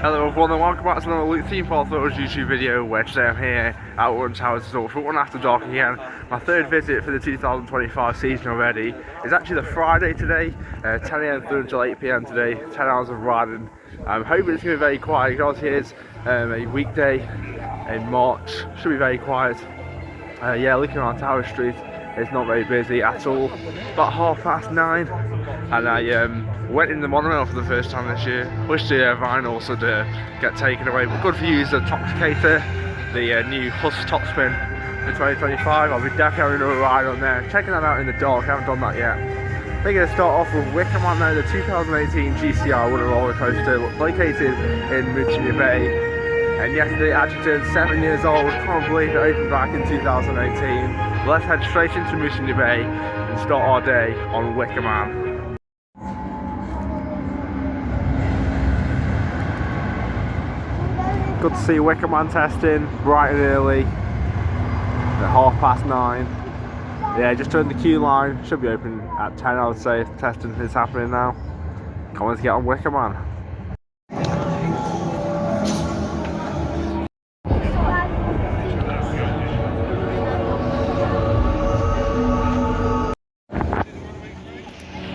Hello everyone and welcome back to another theme park photos YouTube video where today I'm here at Alton Towers for Alton After Dark again. My third visit for the 2025 season already. It's actually the Friday today, 10 AM through until 8 PM today, 10 hours of riding. I'm hoping it's going to be very quiet because here's a weekday in March, should be very quiet. Yeah, looking around Tower Street, it's not very busy at all. About 9:30 and I went in the monorail for the first time this year. Wish the vinyls would get taken away, but good for you is the Toxicator, the new Huss top spin for 2025. I'll be definitely having another ride on there, checking that out in the dark. I haven't done that yet. We're going to start off with Wicker Man now, the 2018 GCR Wooden Roller Coaster located in Virginia Bay. And yesterday it actually turned 7 years old. Can't believe it opened back in 2018. Let's head straight into Virginia Bay and start our day on Wicker Man. Good to see Wicker Man testing bright and early at 9:30. Yeah, just turned the queue line. Should be open at 10, I would say. Testing is happening now. Come on, let's get on Wicker Man.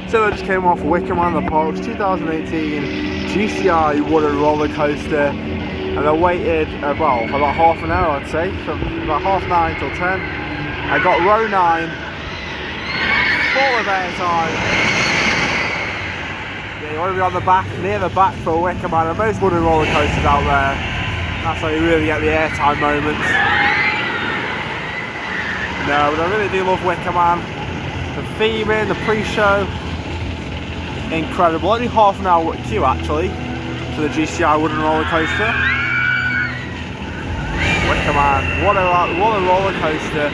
So I just came off Wicker Man, the park's 2018 GCI Wooden Roller Coaster, and I waited well about half an hour, I'd say, from about 9:30 till 10. I got row 9, full of airtime. Yeah, you want to be on the back, near the back for a Wicker Man, and most wooden roller coasters out there, that's how you really get the airtime moments. No, but I really do love Wicker Man. The theming, the pre-show, incredible. Only half an hour queue actually for the GCI Wooden Roller Coaster. Wicker Man, what a roller coaster.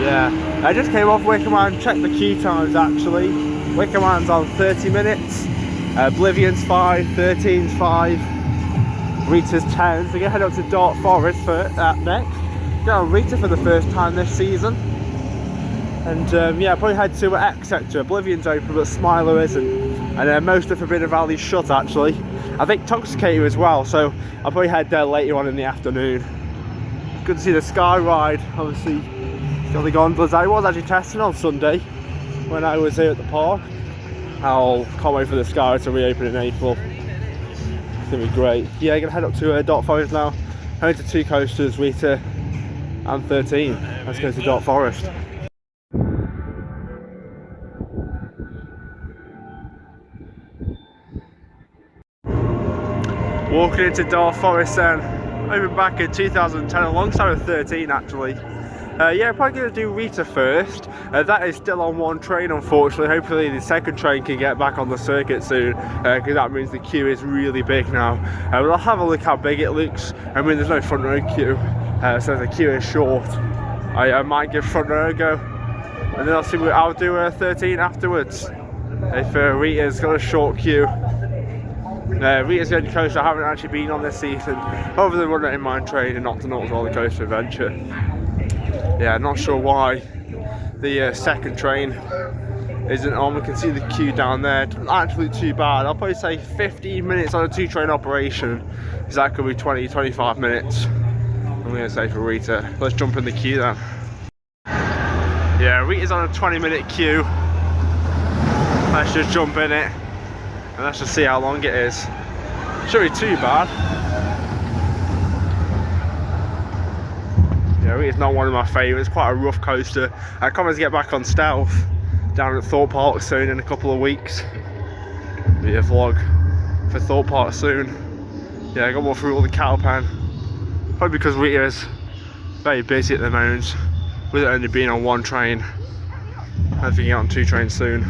Yeah, I just came off Wicker Man, checked the queue times actually. Wicker Man's on 30 minutes, Oblivion's 5, 13's 5, Rita's 10. So we're going to head up to Dark Forest for next. Go on Rita for the first time this season. And yeah, probably head to X sector. Oblivion's open but Smiler isn't. And most of Forbidden Valley's shut actually. I think Toxicator as well, so I'll probably head there later on in the afternoon. Good to see the Sky Ride, obviously got the gondolas. I was actually testing on Sunday when I was here at the park. Can't wait for the Sky to reopen in April. It's gonna be great. Yeah, gonna head up to Dark Forest now. Going to 2 coasters, Rita and 13. Let's go to Dark Forest. Walking into Dark Forest then, opened back in 2010 alongside with 13 actually. Yeah, probably going to do Rita first. That is still on one train unfortunately. Hopefully the second train can get back on the circuit soon, because that means the queue is really big now. But I'll have a look how big it looks. I mean, there's no front row queue, so the queue is short. I might give front row a go, and then I'll do 13 afterwards. If Rita's got a short queue. Rita's the only coaster I haven't actually been on this season, other than running in Mine Train and Octonauts Roller Coaster Adventure. Yeah, not sure why the second train isn't on. We can see the queue down there. It's not actually too bad. I'll probably say 15 minutes on a 2-train operation, because that could be 20-25 minutes. I'm going to say for Rita. Let's jump in the queue then. Yeah, Rita's on a 20-minute queue. Let's just jump in it. And let's just see how long it is. Shouldn't be too bad. Yeah, it's not one of my favourites. Quite a rough coaster. I can't wait to get back on Stealth down at Thorpe Park soon in a couple of weeks. Be a vlog for Thorpe Park soon. Yeah, I got more through all the cattle pen. Probably because Rita is very busy at the moment, with it only being on one train. I think get on 2 trains soon.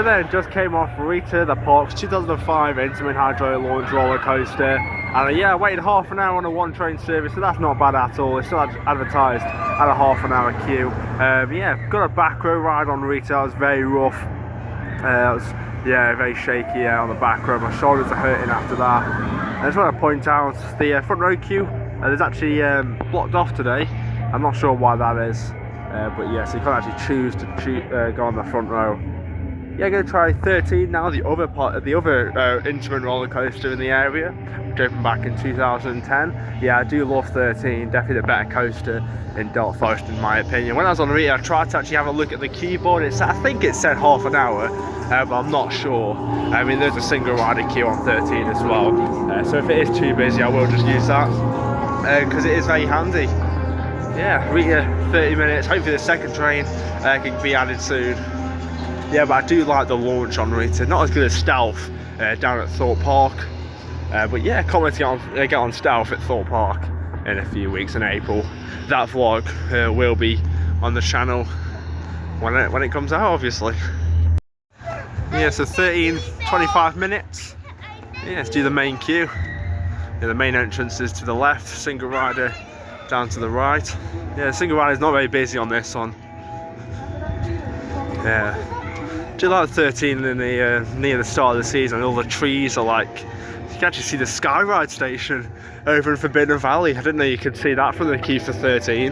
So then, just came off Rita, the Park's 2005 Intamin Hydro Launch roller coaster, and yeah, I waited half an hour on a one-train service, so that's not bad at all. It's still advertised at a half an hour queue. Yeah, got a back row ride on Rita. It was very rough. It was very shaky on the back row. My shoulders are hurting after that. I just want to point out the front row queue. There's actually blocked off today. I'm not sure why that is, but yeah, so you can't actually choose to go on the front row. Yeah, I'm going to try 13 now, the other Intamin roller coaster in the area, which opened back in 2010. Yeah, I do love 13, definitely the better coaster in Dark Forest in my opinion. When I was on Rita, I tried to actually have a look at the keyboard. I think it said half an hour, but I'm not sure. I mean, there's a single rider queue on 13 as well, so if it is too busy, I will just use that, because it is very handy. Yeah, Rita, 30 minutes, hopefully the second train can be added soon. Yeah, but I do like the launch on Rita. Not as good as Stealth down at Thorpe Park. But yeah, can't wait to get on Stealth at Thorpe Park in a few weeks in April. That vlog will be on the channel when it comes out, obviously. Yeah, so 25 minutes. Yeah, let's do the main queue. Yeah, the main entrance is to the left, single rider down to the right. Yeah, the single rider is not very busy on this one. Yeah. Do you like 13 in the near the start of the season? All the trees are like, you can actually see the Skyride station over in Forbidden Valley. I didn't know you could see that from the queue for 13.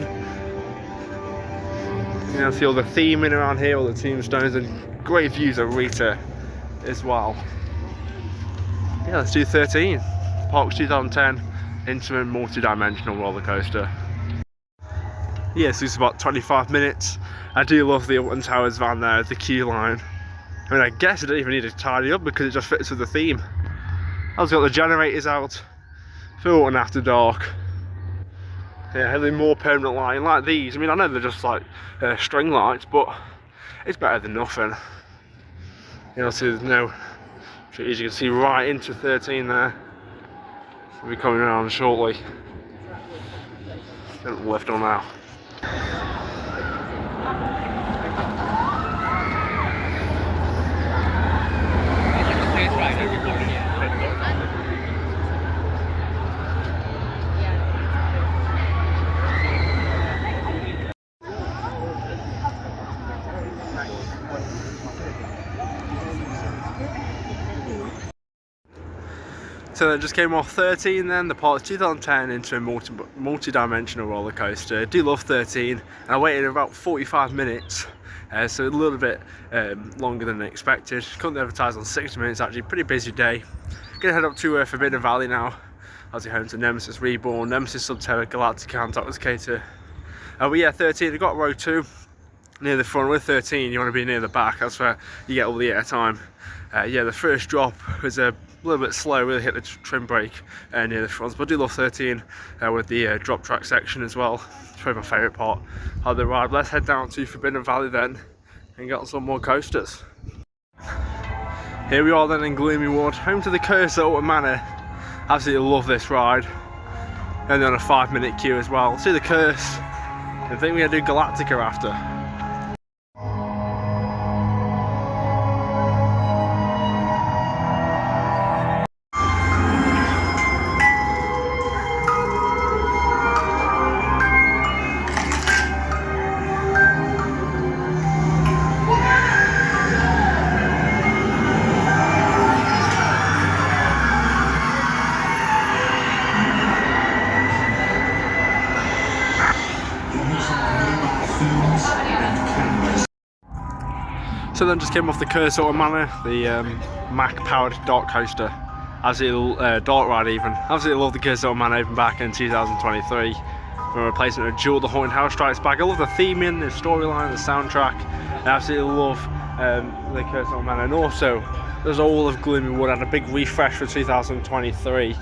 You know, see all the theming around here, all the tombstones, and great views of Rita as well. Yeah, let's do 13. Park's 2010 Intamin multi-dimensional roller coaster. Yeah, so it's about 25 minutes. I do love the Alton Towers van there, the queue line. I mean, I guess I don't even need to tidy up because it just fits with the theme. I've also got the generators out for Alton After Dark. Yeah, having more permanent lighting like these. I mean, I know they're just like string lights, but it's better than nothing. You know, so there's no trees. You can see right into 13 there. We'll be coming around shortly. Don't lift on now. So that just came off 13 then, the Park's 2010 into a multi-dimensional roller coaster. I do love 13, and I waited about 45 minutes, so a little bit longer than expected. Couldn't advertise on 60 minutes, actually, pretty busy day. Gonna head up to Forbidden Valley now. I'll be home to Nemesis Reborn, Nemesis Subterra, Galactica and Toxicator. But yeah, 13, I got row 2 near the front. With 13, you want to be near the back, that's where you get all the airtime. Yeah, the first drop was a little bit slow, really hit the trim brake near the front, but I do love 13 with the drop track section as well. It's probably my favourite part of the ride. Let's head down to Forbidden Valley then and get on some more coasters. Here we are then in Gloomy Wood, home to the Curse at Alton Manor. Absolutely love this ride. Only on a 5-minute queue as well. See the Curse. I think we're going to do Galactica after. So then just came off the Curse Alton Manor, the Mac powered dark coaster. Absolutely dark ride even. Absolutely love the Curse Alton Manor, opened back in 2023. For a replacement of Jewel the Haunted House Strikes Back. I love the theming, the storyline, the soundtrack. I absolutely love the Curse Alton Manor. And also, there's all of Gloomy Wood had a big refresh for 2023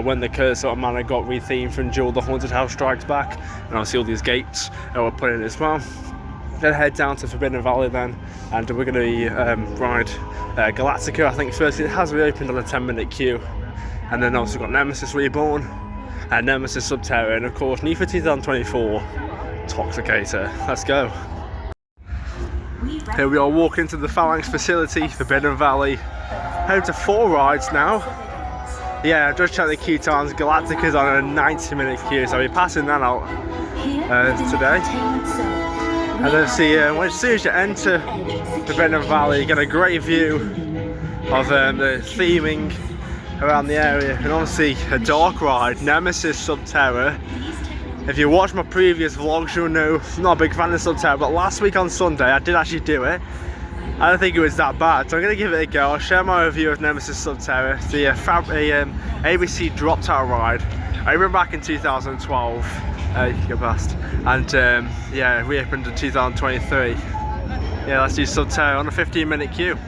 when the Curse Alton Manor got rethemed from Jewel the Haunted House Strikes Back. And obviously all these gates were put in as well. Then head down to Forbidden Valley then, and we're going to ride Galactica. I think first it has reopened on a 10-minute queue, and then also got Nemesis Reborn, and Nemesis Subterra, and of course new for 2024, Toxicator. Let's go. Here we are walking to the Phalanx facility, Forbidden Valley. Home to 4 rides now. Yeah, I've just checked the queue times. Galactica's on a 90-minute queue, so we're passing that out today. And then see, as soon as you enter Forbidden Valley, you get a great view of the theming around the area, and obviously a dark ride, Nemesis Subterra. If you watch my previous vlogs, you'll know I'm not a big fan of Subterra, but last week on Sunday I did actually do it. I don't think it was that bad, so I'm going to give it a go. I'll share my review of Nemesis Subterra. It's the ABC drop tower ride. I remember back in 2012, you can go past, and yeah, reopened in 2023. Yeah, let's do Subterra on a 15-minute queue.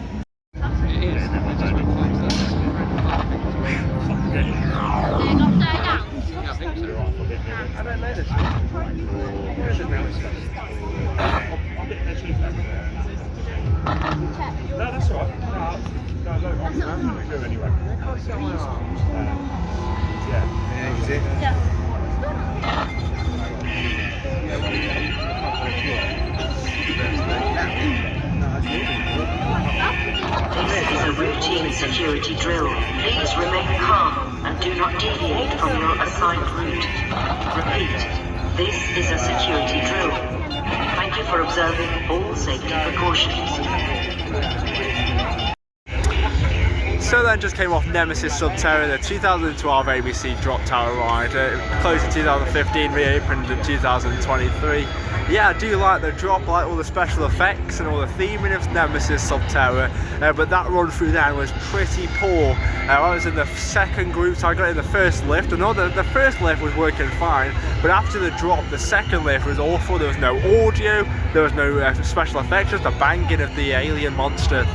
I don't know this. Where is it now? No, that's all right. No, I'm going to go anyway. Yeah. This is a routine security drill. Please remain calm and do not deviate from your assigned route. Repeat, this is a security drill. Thank you for observing all safety precautions. So then just came off Nemesis Subterra, the 2012 ABC drop tower ride. Closed in 2015, reopened in 2023. Yeah, I do like the drop, I like all the special effects and all the theming of Nemesis Subterra, but that run through then was pretty poor. I was in the second group, so I got in the first lift. I know that the first lift was working fine, but after the drop, the second lift was awful. There was no audio, there was no special effects, just a banging of the alien monster,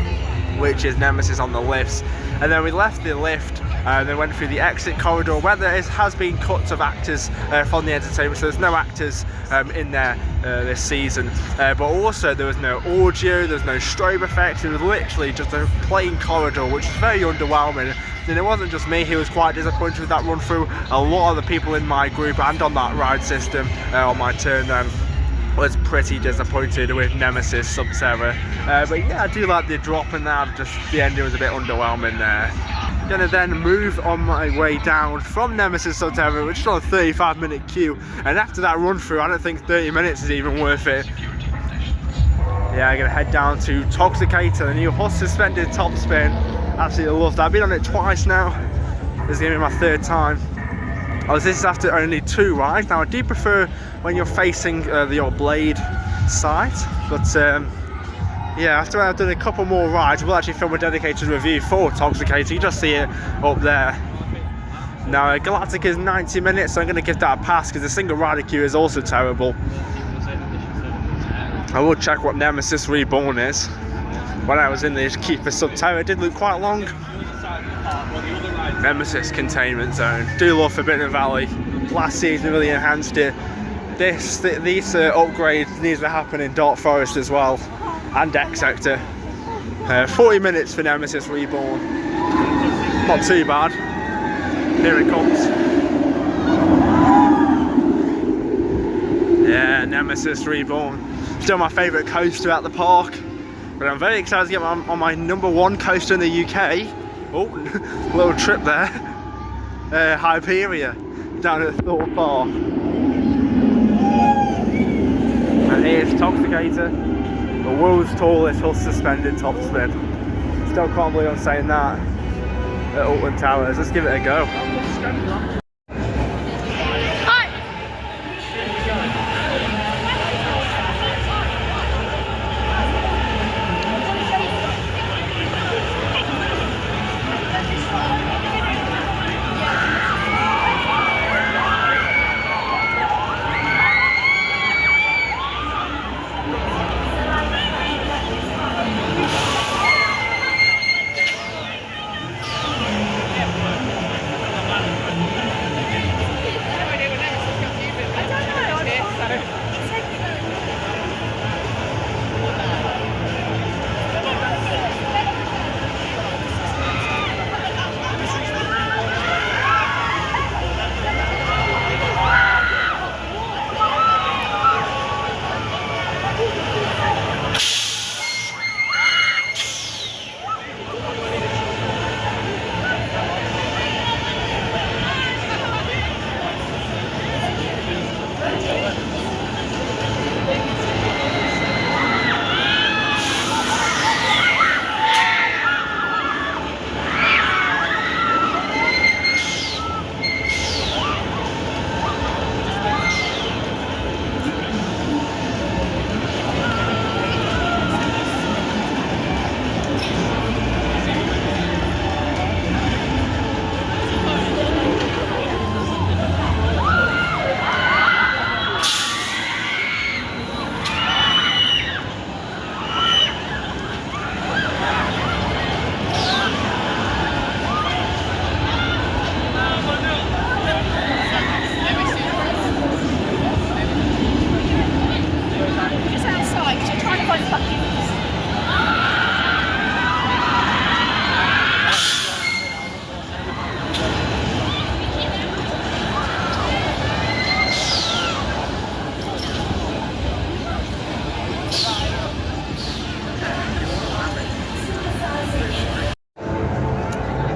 which is Nemesis on the lifts. And then we left the lift and then went through the exit corridor where there has been cuts of actors from the entertainment, so there's no actors in there this season, but also there was no audio, there was no strobe effects. It was literally just a plain corridor, which is very underwhelming. And it wasn't just me who was quite disappointed with that run through. A lot of the people in my group and on that ride system on my turn was pretty disappointed with Nemesis Subterra, but yeah, I do like the drop in that. Just the ending was a bit underwhelming there. Gonna then move on my way down from Nemesis Subterra, which is on a 35-minute queue, and after that run through I don't think 30 minutes is even worth it. Yeah, I'm gonna head down to Toxicator, the new horse suspended top spin. Absolutely love that. I've been on it twice now. This is gonna be my 3rd time. This is after only 2 rides. Now I do prefer when you're facing your blade side, but yeah, after I've done a couple more rides, we'll actually film a dedicated review for Toxicator. You just see it up there. Now Galactica is 90 minutes, so I'm going to give that a pass because the single rider queue is also terrible. I will check what Nemesis Reborn is. When I was in the queue for Subterra, it did look quite long. Nemesis Containment Zone. Do love Forbidden Valley. Last season really enhanced it. These upgrades need to happen in Dark Forest as well, and Deck Sector. 40 minutes for Nemesis Reborn. Not too bad. Here it comes. Yeah, Nemesis Reborn. Still my favourite coaster at the park, but I'm very excited to get on my #1 coaster in the UK. Oh, little trip there. Hyperia, down at Thorpe Park. And here's Toxicator, the world's tallest horse suspended top spin. Still can't believe I'm saying that at Alton Towers. Let's give it a go.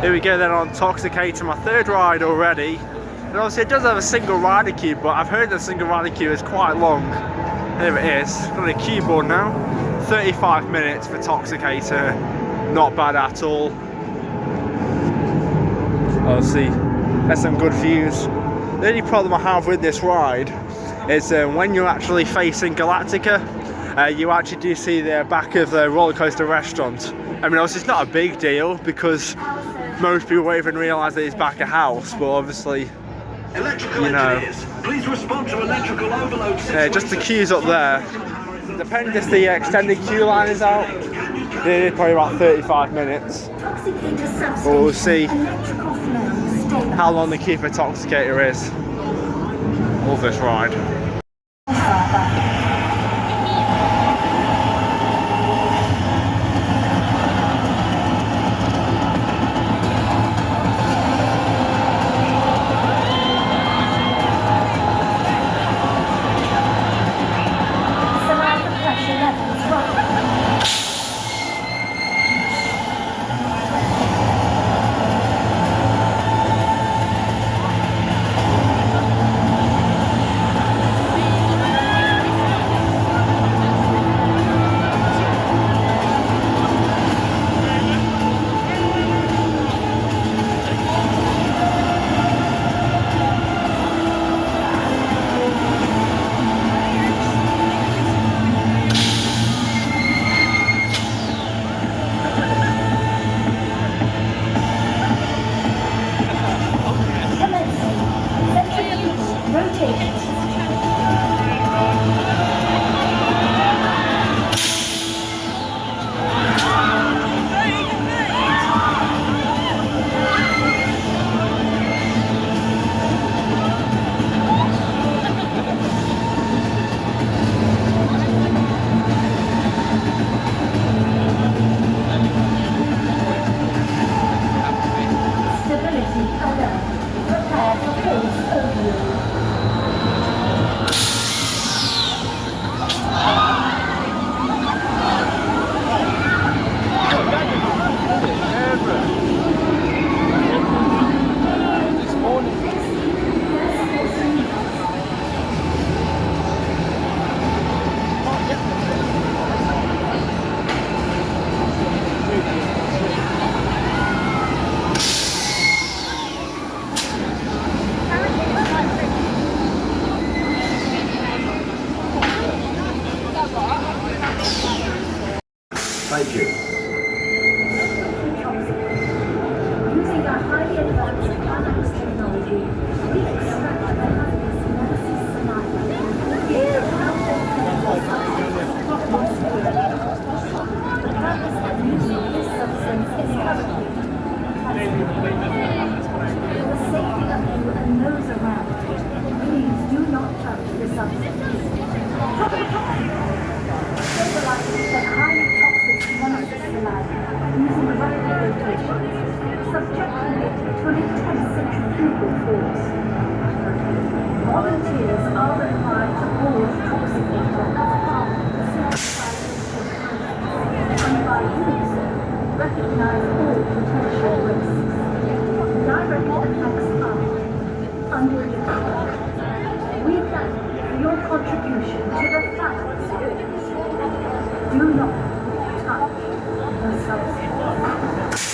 Here we go then on Toxicator, my third ride already. And obviously it does have a single rider queue, but I've heard the single rider queue is quite long. Here it is, got a keyboard now. 35 minutes for Toxicator, not bad at all. Obviously, that's some good views. The only problem I have with this ride is when you're actually facing Galactica, you actually do see the back of the roller coaster restaurant. I mean, obviously it's not a big deal because most people won't even realise that it's back a house, but obviously, you know, please respond to electrical overload. Just the queues up there. Depending if the extended queue line is out, it's probably about 35 minutes. But we'll see how long the queue for Toxicator is. Love this ride. Thank you. Using our highly advanced finance technology, we extract the happiness Nemesis Smiler. The purpose of using this substance is currently for the safety of you and those around. Please do not touch the substance. Stabilizing the highly toxic Nemesis Smiler using rapid rotation, subjecting it to an intense centrifugal force. Volunteers are required to board Toxicator as part of the certified and by doing so, recognize all potential risks. Direct effects are unpredictable. We thank you for your contribution to the fight. Do not touch the substance.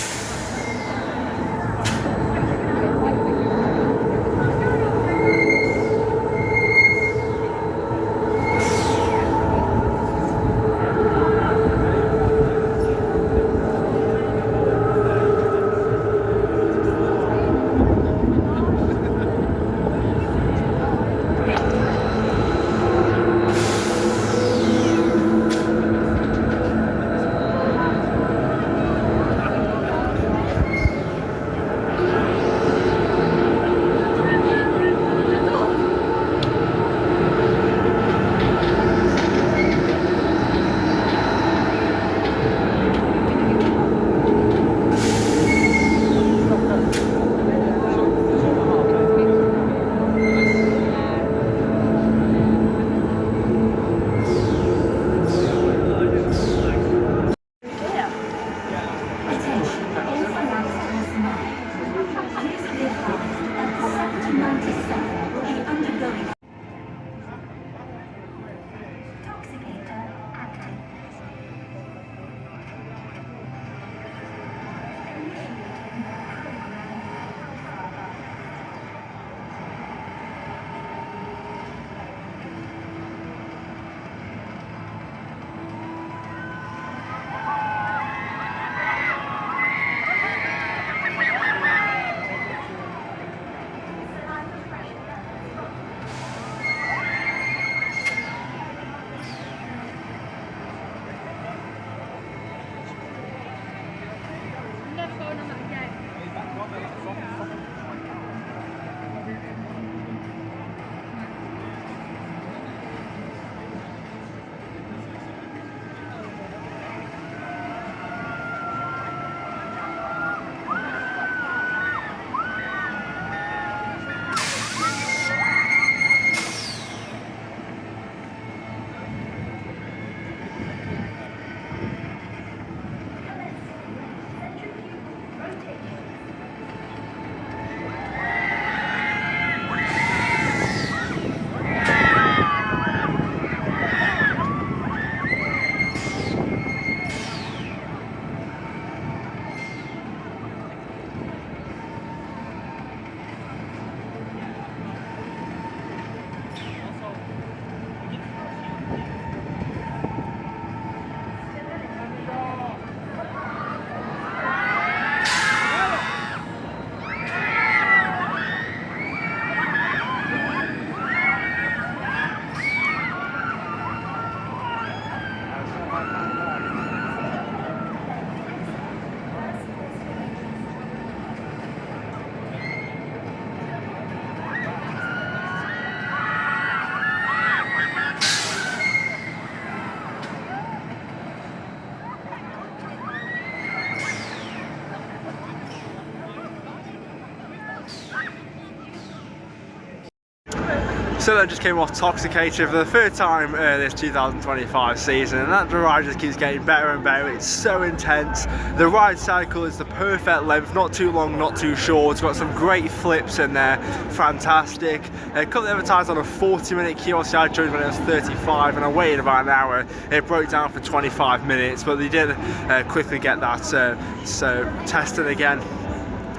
So that just came off Toxicator for the third time this 2025 season, and that ride just keeps getting better and better. It's so intense. The ride cycle is the perfect length, not too long, not too short. It's got some great flips in there, fantastic. Currently advertised on a 40-minute queue. Obviously I joined when it was 35 and I waited about an hour. It broke down for 25 minutes, but they did quickly get that tested again,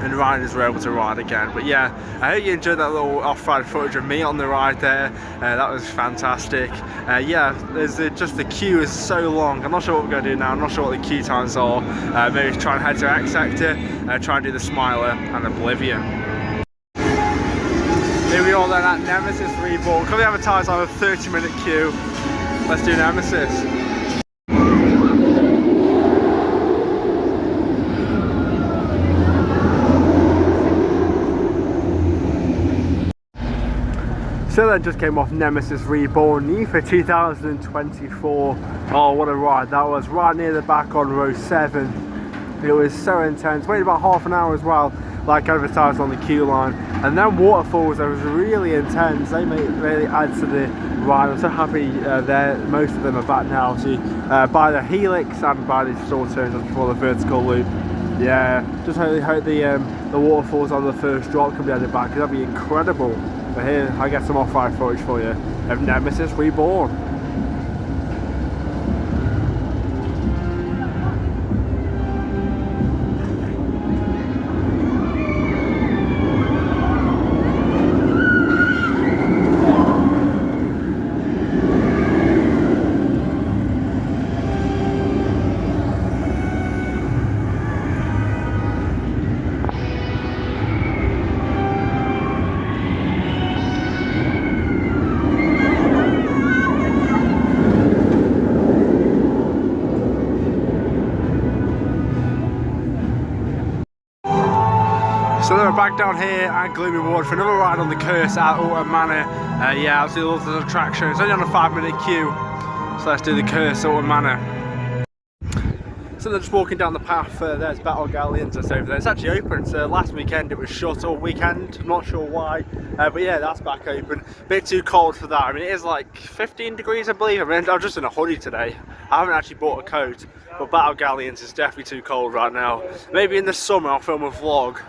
and riders were able to ride again. But yeah, I hope you enjoyed that little off-ride footage of me on the ride there. That was fantastic. Yeah, there's just the queue is so long. I'm not sure what we're going to do now. I'm not sure what the queue times are. Maybe try and head to X Sector, try and do the Smiler and Oblivion. Here we are then at Nemesis Reborn. Currently advertised on a 30-minute queue. Let's do Nemesis. So that just came off Nemesis Reborn for 2024. Oh, what a ride that was, right near the back on row 7. It was so intense, waited about half an hour as well, like advertised on the queue line. And then waterfalls, that was really intense. They really add to the ride. I'm so happy most of them are back now. See, by the helix and by the short turn just before the vertical loop. Yeah, just hope the waterfalls on the first drop can be added back, because that'd be incredible. But here, I get some off-ride footage for you of Nemesis Reborn. So then we're back down here at Gloomy Ward for another ride on the Curse at Alton Manor. Yeah, absolutely love the attraction. It's only on a 5-minute queue, so let's do the Curse Alton Manor. So they're just walking down the path. There's Battle Galleons that's over there. It's actually open. So last weekend it was shut all weekend. I'm not sure why, but yeah, that's back open. Bit too cold for that. I mean, it is like 15 degrees, I believe. I mean, I'm just in a hoodie today. I haven't actually bought a coat, but Battle Galleons is definitely too cold right now. Maybe in the summer I'll film a vlog.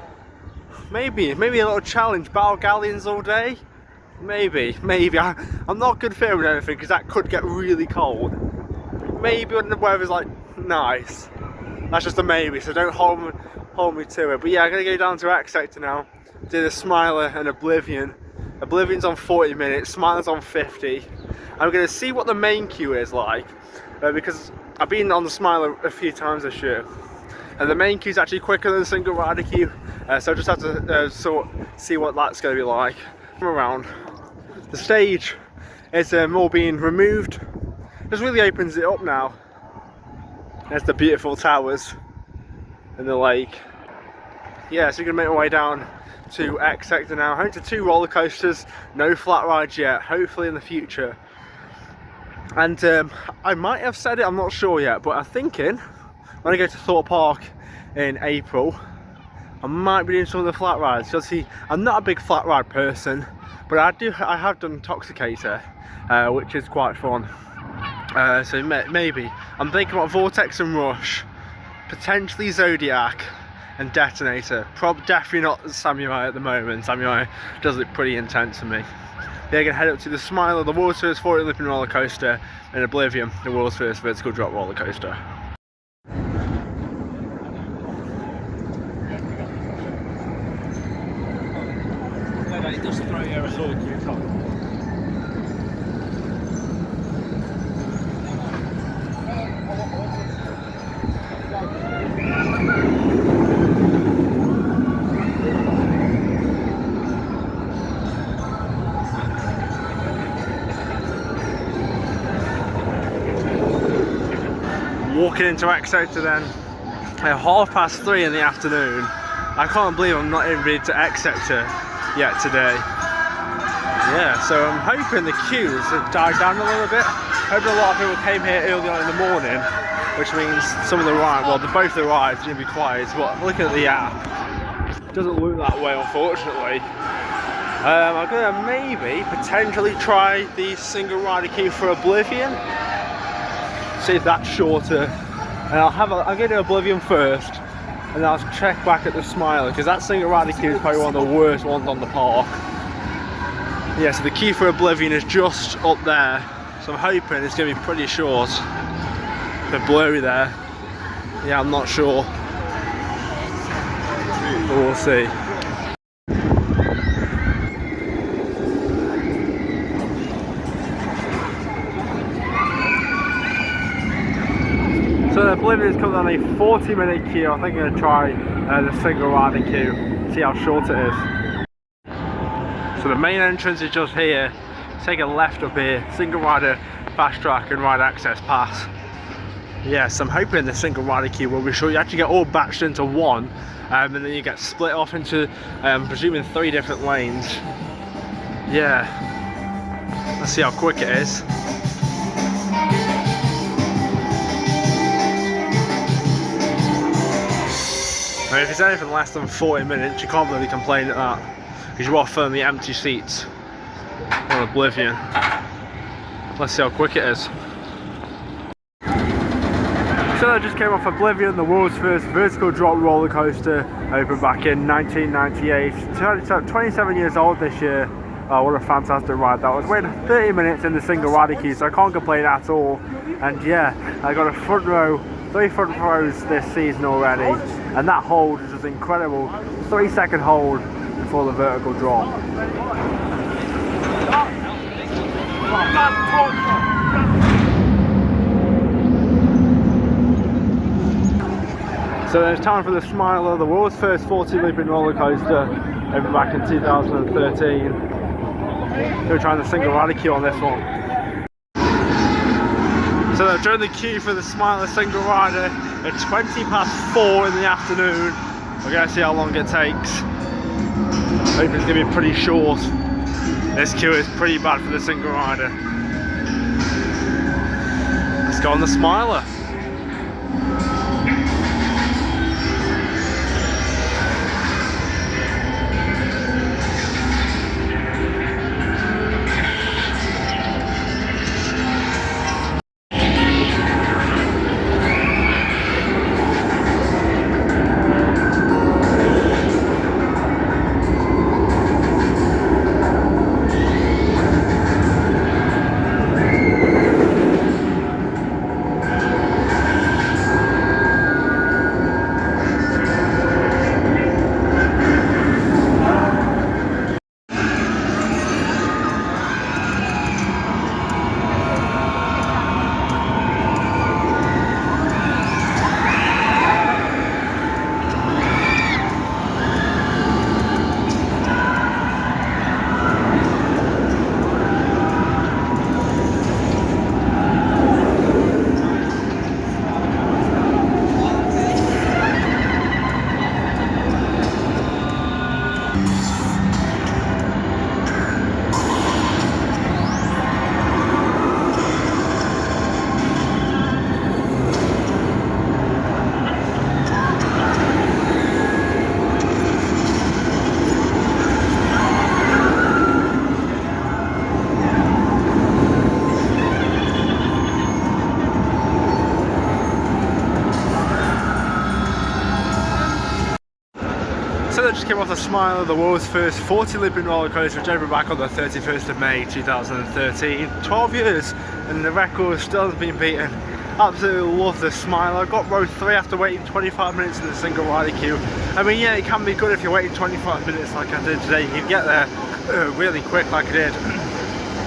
Maybe a little challenge, Battle Galleons all day. Maybe. I'm not good filming anything because that could get really cold. Maybe when the weather's like nice. That's just a maybe, so don't hold me to it. But yeah, I'm gonna go down to X Sector now, do the Smiler and Oblivion. Oblivion's on 40 minutes, Smiler's on 50. I'm gonna see what the main queue is like, because I've been on the Smiler a few times this year. And the main queue is actually quicker than the single rider queue, so I just have to see what that's going to be like. Come around. The stage is all being removed. Just really opens it up now. There's the beautiful towers and the lake. Yeah, so we're going to make our way down to X Sector now. Home to 2 roller coasters, no flat rides yet, hopefully in the future. And I might have said it, I'm not sure yet, but I'm thinking when I go to Thorpe Park in April, I might be doing some of the flat rides. So see, I'm not a big flat ride person, but I have done Toxicator, which is quite fun. So maybe I'm thinking about Vortex and Rush, potentially Zodiac and Detonator. Definitely not Samurai at the moment. Samurai does look pretty intense to me. They're going to head up to the Smiler, the world's first 40-looping roller coaster, and Oblivion, the world's first vertical drop roller coaster. It does throw you a sword to your top. Walking into X Sector then at 3:30 in the afternoon. I can't believe I'm not even ready to X Sector yet today. Yeah, so I'm hoping the queues have died down a little bit. Hoping a lot of people came here early on in the morning, which means some of the rides, well, both the rides are going to be quiet. But looking at the app, it doesn't look that way, unfortunately. I'm gonna maybe potentially try the single rider queue for Oblivion. See if that's shorter. And I'm gonna do Oblivion first, and then I'll check back at the Smiler, because that single rider queue is probably one of the worst ones on the park. Yeah, so the queue for Oblivion is just up there, so I'm hoping it's gonna be pretty short. A bit blurry there. Yeah, I'm not sure. But we'll see. So Oblivion's coming on a 40-minute queue. I think I'm going to try the single rider queue, see how short it is. So the main entrance is just here. Take a left up here, single rider, fast track and ride access pass. Yes, I'm hoping the single rider queue will be short. You actually get all batched into one, and then you get split off into, presuming 3 different lanes. Yeah, let's see how quick it is. I mean, if it's anything less than 40 minutes, you can't really complain at that, because you are firmly empty seats on Oblivion. Let's see how quick it is. So I just came off Oblivion, the world's first vertical drop roller coaster, opened back in 1998. 27 years old this year. Oh, what a fantastic ride that was. Waited 30 minutes in the single rider queue, so I can't complain at all. And yeah, I got a front row, 3 front rows this season already, and that hold is just incredible. 3-second hold before the vertical drop. So it's time for the Smiler, the world's first 40-looping roller coaster, over back in 2013. We're trying the single rider queue on this one. So during the queue for the Smiler single rider at 4:20 in the afternoon. We're going to see how long it takes. Hope it's going to be pretty short. This queue is pretty bad for the single rider. Let's go on the Smiler. So that just came off the Smiler, the world's first 40-looping roller coaster, which opened back on the 31st of May 2013. 12 years and the record still hasn't been beaten. Absolutely love the Smiler. Got row 3 after waiting 25 minutes in the single rider queue. I mean, yeah, it can be good if you're waiting 25 minutes like I did today. You can get there really quick like I did.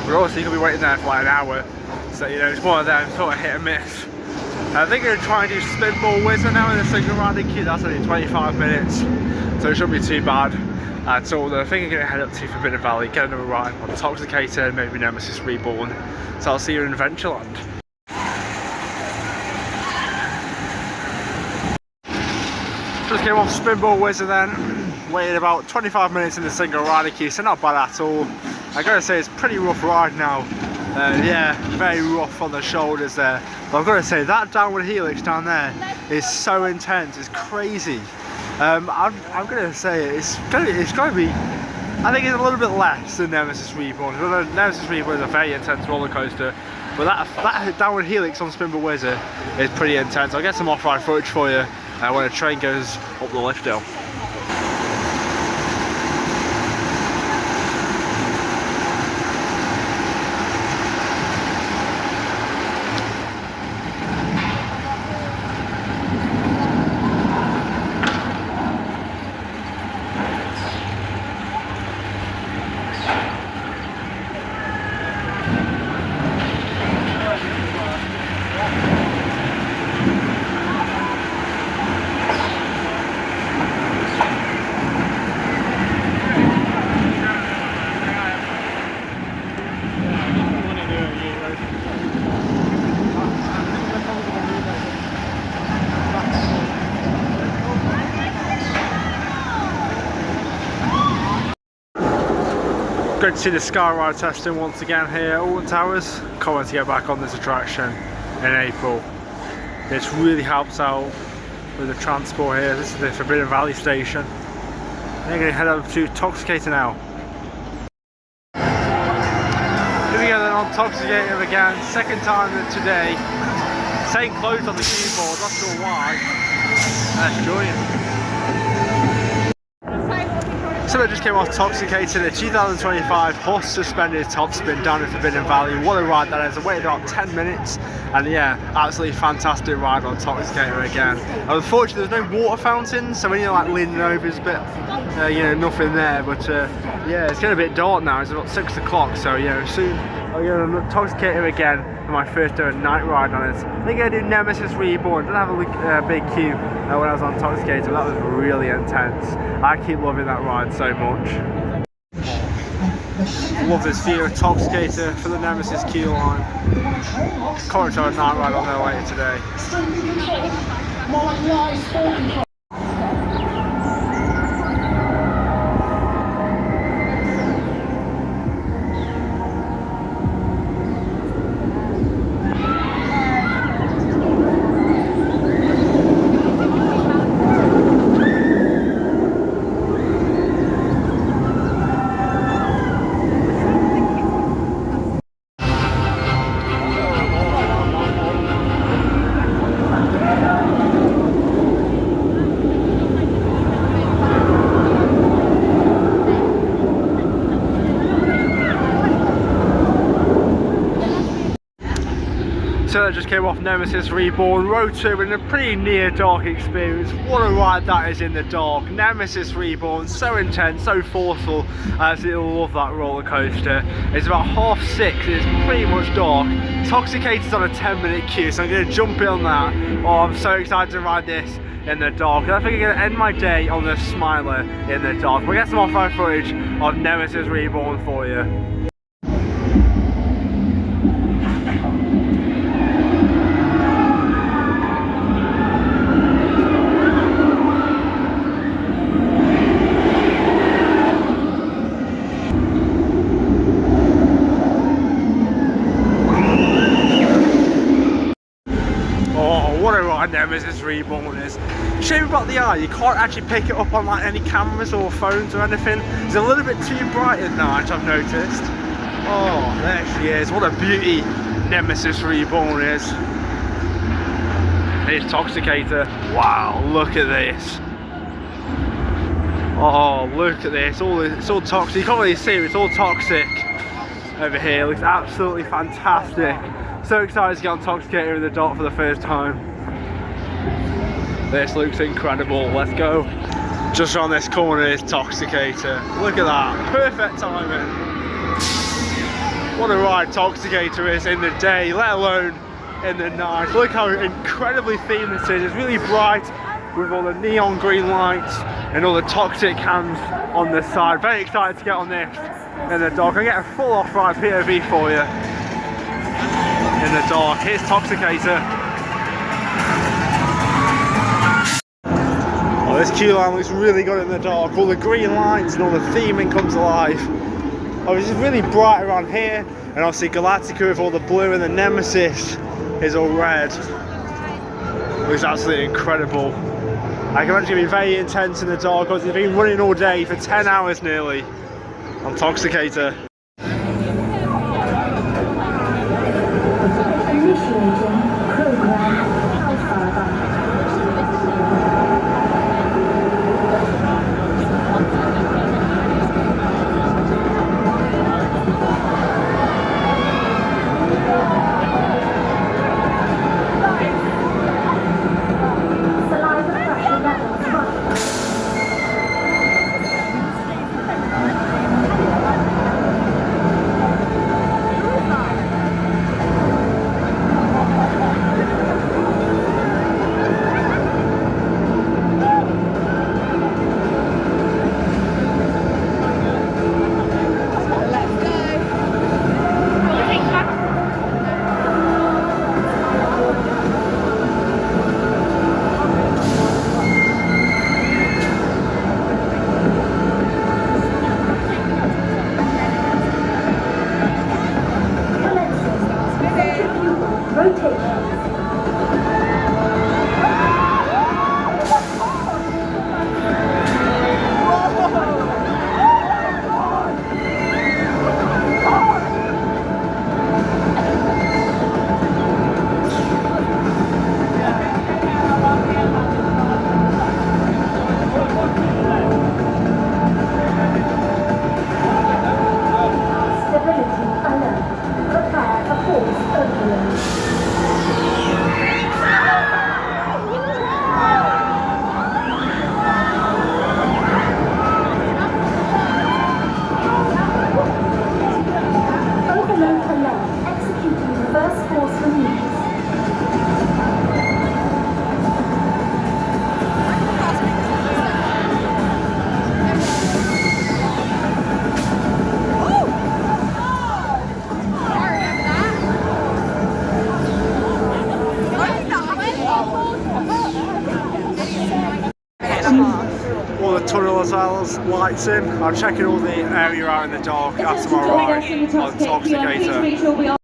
But also you can be waiting there for like an hour. So, you know, it's one of them sort of hit and miss. I think I'm going to try and do Spinball Wizard now in the single rider queue. That's only 25 minutes. So it shouldn't be too bad at all. I think I'm going to head up to Forbidden Valley, get another ride on Toxicator and maybe Nemesis Reborn. So I'll see you in Adventureland. Just came off Spinball Wizard then, waited about 25 minutes in the single rider queue, so not bad at all. I gotta say it's a pretty rough ride now. Yeah, very rough on the shoulders there. But I've got to say that downward helix down there is so intense, it's crazy. I'm going to say it's going to be I think it's a little bit less than Nemesis Reborn. Nemesis Reborn is a very intense roller coaster, but that downward helix on Spinball Wizard is pretty intense. I'll get some off-ride footage for you when a train goes up the lift hill. Great to see the Sky Ride testing once again here at Alton Towers. Can't wait to get back on this attraction in April. This really helps out with the transport here. This is the Forbidden Valley station. We're going to head over to Toxicator now. Here we go then on Toxicator again, second time today. Same clothes on the keyboard, not sure why. Let's join. So I just came off Toxicator, the 2025 horse suspended top spin down in Forbidden Valley. What a ride that is. I waited about 10 minutes and yeah, absolutely fantastic ride on Toxicator again. Unfortunately there's no water fountains, so when you're like leaning over it's a bit, you know, nothing there, but yeah, it's getting a bit dark now. It's about 6 o'clock, so you know, soon I'll go on Toxicator again for my first ever night ride on it. I think I do Nemesis Reborn. Didn't have a big queue when I was on Toxicator. That was really intense. I keep loving that ride so much. Love this view of Toxicator for the Nemesis queue line. Can't try a night ride on there later today. So I just came off Nemesis Reborn, Road 2 in a pretty near dark experience. What a ride that is in the dark. Nemesis Reborn, so intense, so forceful. I absolutely love that roller coaster. It's about 6:30, it's pretty much dark. Toxicator's on a 10-minute queue, so I'm going to jump in on that. Oh, I'm so excited to ride this in the dark. And I think I'm going to end my day on the Smiler in the dark. We'll get some off-road footage of Nemesis Reborn for you. Nemesis Reborn is. Shame about the eye, you can't actually pick it up on like any cameras or phones or anything. It's a little bit too bright at night, I've noticed. Oh, there she is. What a beauty Nemesis Reborn is. Here's Toxicator. Wow, look at this. Oh, look at this. It's all toxic. You can't really see it, it's all toxic over here. It looks absolutely fantastic. So excited to get on Toxicator in the dark for the first time. This looks incredible, let's go. Just around this corner is Toxicator. Look at that, perfect timing. What a ride Toxicator is in the day, let alone in the night. Look how incredibly themed this is. It's really bright with all the neon green lights and all the toxic cans on the side. Very excited to get on this in the dark. I get a full off-ride POV for you in the dark. Here's Toxicator. This queue line looks really good in the dark. All the green lights and all the theming comes alive. Oh, it's really bright around here. And obviously Galactica with all the blue and the Nemesis is all red. Looks absolutely incredible. I can imagine it being very intense in the dark because it's been running all day for 10 hours nearly. on Toxicator. Initiating program Alpha. Saliva pressure levels rising. All the tunnel as well as lights in. I'm checking all the area out in the dark after my ride on Toxicator.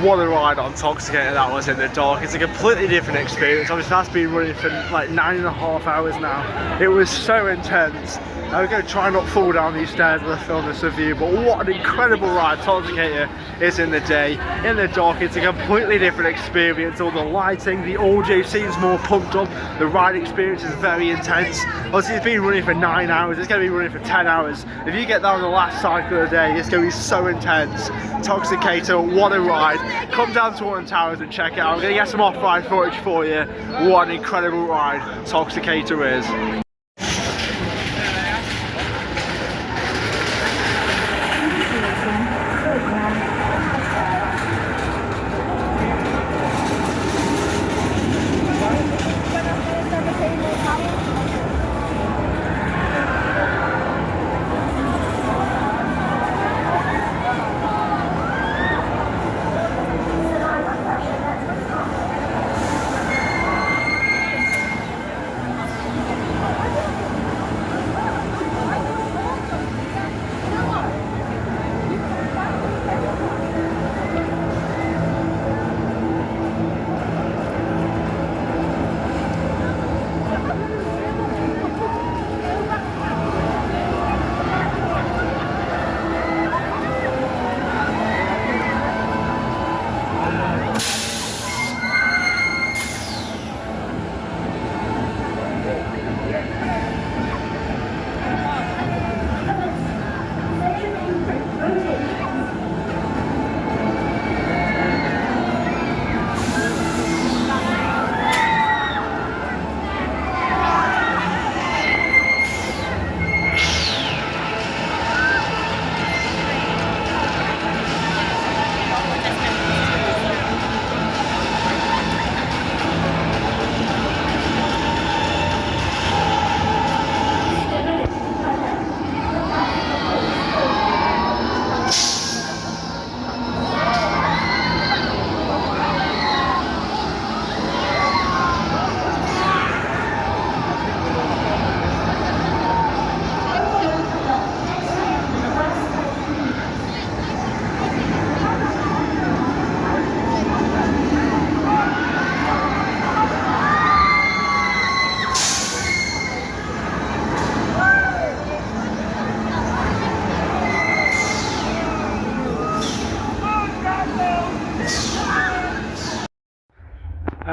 What a ride on Toxicator that was in the dark. It's a completely different experience. Obviously that's been running for like 9.5 hours now. It was so intense. I'm going to try not fall down these stairs as I film this with you, but what an incredible ride Toxicator is in the day. In the dark, it's a completely different experience. All the lighting, the audio seems more pumped up. The ride experience is very intense. Obviously it's been running for 9 hours, it's going to be running for 10 hours. If you get down the last cycle of the day, it's going to be so intense. Toxicator, what a ride. Come down to Alton Towers and check it out. I'm going to get some off-ride footage for you. What an incredible ride Toxicator is.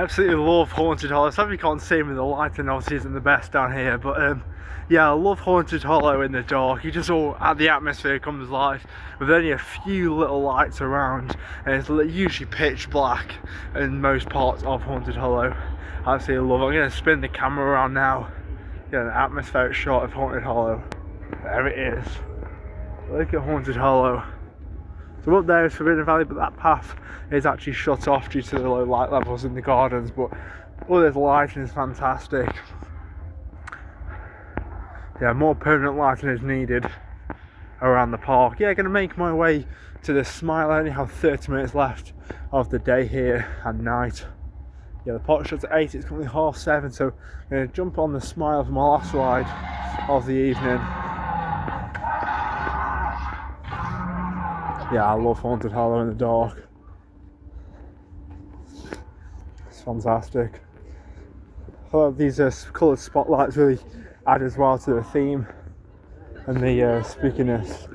absolutely love Haunted Hollow. Some of you can't see me, the lighting obviously isn't the best down here, but yeah, I love Haunted Hollow in the dark. You just all, the atmosphere comes alive with only a few little lights around, and it's usually pitch black in most parts of Haunted Hollow. I absolutely love it. I'm going to spin the camera around now, get an atmospheric shot of Haunted Hollow. There it is. Look at Haunted Hollow. So up there is Forbidden Valley, but that path is actually shut off due to the low light levels in the gardens, but all this lighting is fantastic. Yeah, more permanent lighting is needed around the park. Yeah, going to make my way to the Smiler. I only have 30 minutes left of the day here at night. Yeah, the park shuts at 8, it's currently 7:30, so I'm going to jump on the Smiler for my last ride of the evening. Yeah, I love Haunted Hollow in the dark. It's fantastic. I thought these coloured spotlights really add as well to the theme and the spookiness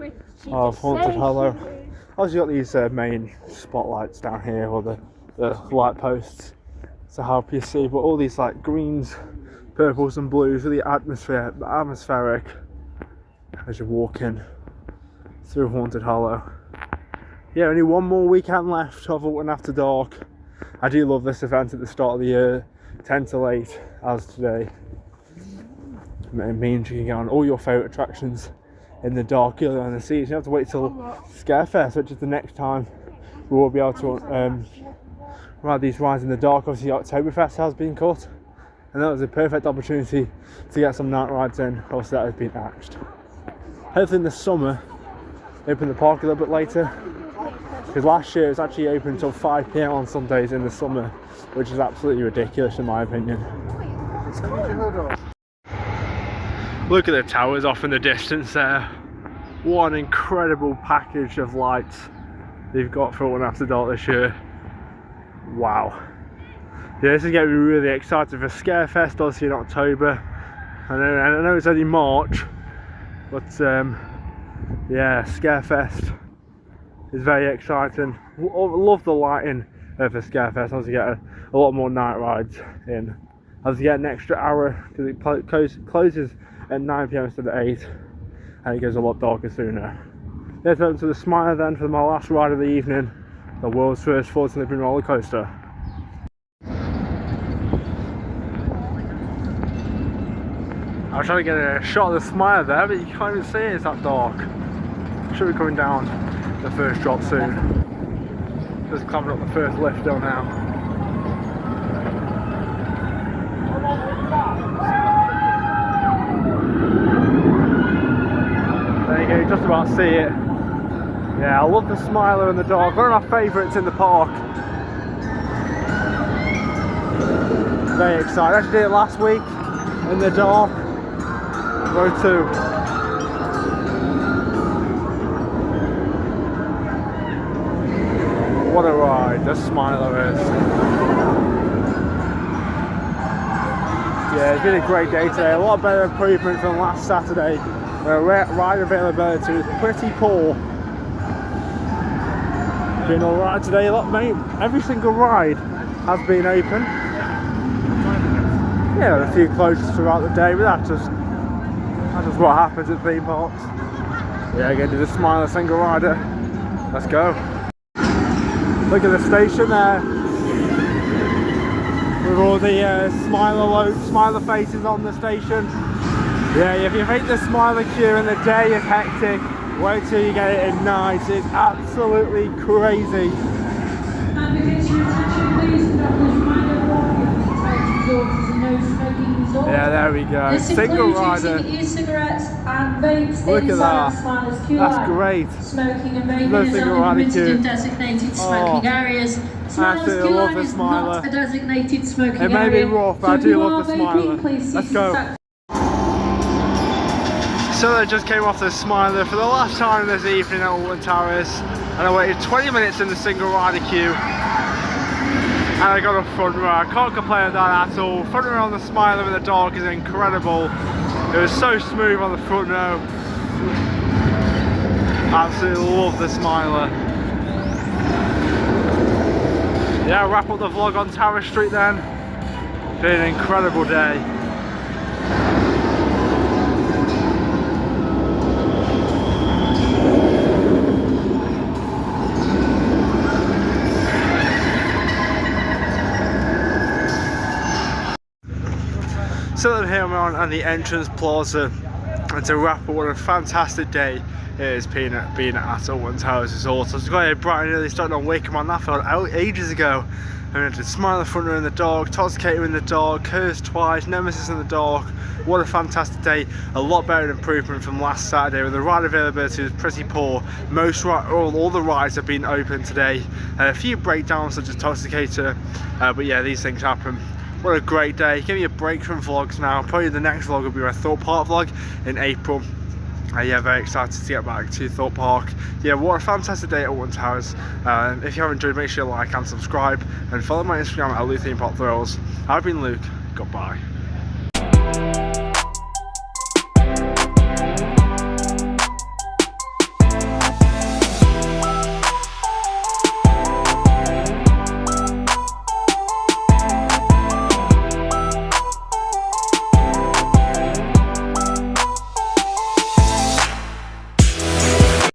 of Haunted Hollow. Obviously got these main spotlights down here, or the light posts to help you see, but all these like greens, purples and blues, really atmospheric as you're walking through Haunted Hollow. Yeah, only one more weekend left of Alton After Dark. I do love this event at the start of the year, 10 till 8 as today. It means you can get on all your favourite attractions in the dark early on in the season. You have to wait till Scarefest, which is the next time we will be able to ride these rides in the dark. Obviously Oktoberfest has been cut, and that was a perfect opportunity to get some night rides in. Obviously that has been axed. Hopefully in the summer they open the park a little bit later, because last year it was actually open until 5 PM on Sundays in the summer, which is absolutely ridiculous in my opinion. Look at the towers off in the distance there. What an incredible package of lights they've got for Alton After Dark this year. Wow. Yeah, this is getting me really excited for Scarefest, obviously in October. I know it's only March, but yeah, Scarefest is very exciting. Love the lighting for Scarefest. Obviously get a lot more night rides in. Obviously get an extra hour because it closes at 9 PM instead of 8, and it goes a lot darker sooner. Let's open to the Smiler then for my last ride of the evening, the world's first floor slipping roller coaster. I was trying to get a shot of the Smiler there, but you can't even see it, it's that dark. Should be coming down the first drop soon. Just climbing up the first lift though now. There you go, you just about see it. Yeah, I love the Smiler in the dark, one of my favourites in the park. Very excited. I actually did it last week in the dark. Row 2. What a ride the Smiler is. Yeah, it's been a great day today. A lot better improvement from last Saturday, where ride availability was pretty poor. Been alright today. Every single ride has been open. Yeah, a few closures throughout the day, but that's just what happens at theme parks. Yeah, again, do the Smiler single rider. Let's go. Look at the station there, with all the Smiler faces on the station. Yeah, if you think the Smiler queue in the day is hectic, wait till you get it at night. It's absolutely crazy. Yeah, there we go. This single rider. E-cigarettes and vapes. Look at that. That's great. Smoking and vaping No is single only rider permitted queue. in designated smoking areas. Absolutely queue love line the is Smiler. not a designated smoking It may area. be rough, but So I if do you love are the vaping, Smiler. please Let's cease go. to- So I just came off the Smiler for the last time this evening at Alton Towers, and I waited 20 minutes in the single rider queue, and I got a front row. I can't complain about that at all. Front row on the Smiler in the dark is incredible. It was so smooth on the front row. Absolutely love the Smiler. yeah, I'll wrap up the vlog on Tower Street then. Been an incredible day. Still here on the entrance plaza, and to wrap up, what a fantastic day it has been at Alton Towers Resort. So I got here bright and early, starting on Wicker Man. That felt out ages ago. I went to Smiler in the dark, Toxicator in the dark, Curse twice, Nemesis in the dark. What a fantastic day! A lot better improvement from last Saturday, where the ride availability was pretty poor. All the rides have been open today. A few breakdowns such as Toxicator, but yeah, these things happen. What a great day. Give me a break from vlogs now. Probably the next vlog will be my Thorpe Park vlog in April. Yeah, very excited to get back to Thorpe Park. Yeah, what a fantastic day at Alton Towers. If you have enjoyed, make sure you like and subscribe, and follow my Instagram at LukeThemeParkThrills. I've been Luke. Goodbye.